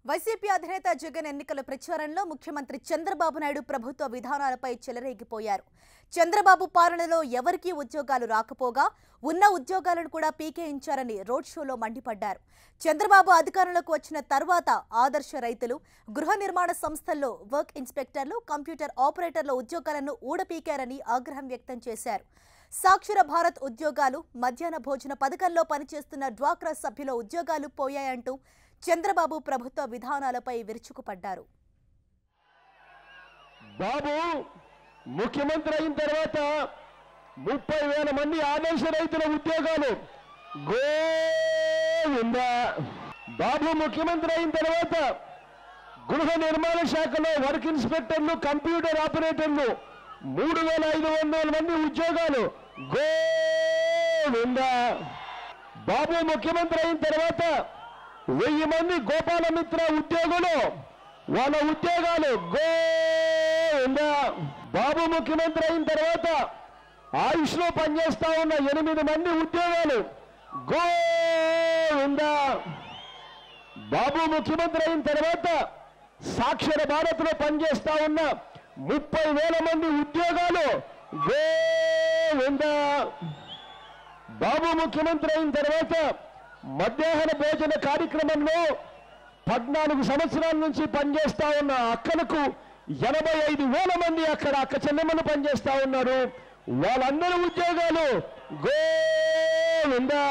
YCP అధినేత జగన్ ఎన్నికల ప్రచారంలో ముఖ్యమంత్రి చంద్రబాబు నాయుడు ప్రభుత్వ విధానాలపై చెలరేగిపోయారు. చంద్రబాబు పాలనలో ఎవరికీ ఉద్యోగాలు రాకపోగా ఉన్న ఉద్యోగాలను కూడా పీకేయించారని రోడ్ షోలో మండిపడ్డారు. చంద్రబాబు అధికారంలోకి వచ్చిన తర్వాత ఆదర్శ రైతులు, గృహ నిర్మాణ సంస్థల్లో వర్క్ ఇన్స్పెక్టర్లు, కంప్యూటర్ ఆపరేటర్ల ఉద్యోగాలను ఊడపీకారని ఆగ్రహం వ్యక్తం చేశారు. సాక్షర భారత్ ఉద్యోగాలు, మధ్యాహ్న భోజన పథకంలో పనిచేస్తున్న డ్వాక్రా సభ్యుల ఉద్యోగాలు పోయాయంటూ చంద్రబాబు ప్రభుత్వ విధానాలపై విరుచుకుపడ్డారు. బాబు ముఖ్యమంత్రి అయిన తర్వాత 30,000 మంది ఆదర్శ రైతుల ఉద్యోగాలు గోవిందా. బాబు ముఖ్యమంత్రి అయిన తర్వాత గృహ నిర్మాణ శాఖలో వర్క్ ఇన్స్పెక్టర్లు, కంప్యూటర్ ఆపరేటర్లు 3,500 మంది ఉద్యోగాలు గోవిందా. బాబు ముఖ్యమంత్రి అయిన తర్వాత 1000 మంది గోపాలమిత్ర ఉద్యోగులు వాళ్ళ ఉద్యోగాలు గోవిందా. బాబు ముఖ్యమంత్రి అయిన తర్వాత ఆయుష్ లో పనిచేస్తా ఉన్న 8 మంది ఉద్యోగాలు గోవిందా. బాబు ముఖ్యమంత్రి అయిన తర్వాత సాక్షర భారత్ లో పనిచేస్తా ఉన్న 30,000 మంది ఉద్యోగాలు గోవిందా. బాబు ముఖ్యమంత్రి అయిన తర్వాత మధ్యాహ్న భోజన కార్యక్రమంలో 14 సంవత్సరాల నుంచి పనిచేస్తా ఉన్న అక్కలకు 85,000 మంది అక్కడ అక్క చెల్లెమ్మలు పనిచేస్తా ఉన్నారు. వాళ్ళందరూ ఉద్యోగాలు గోవిందా.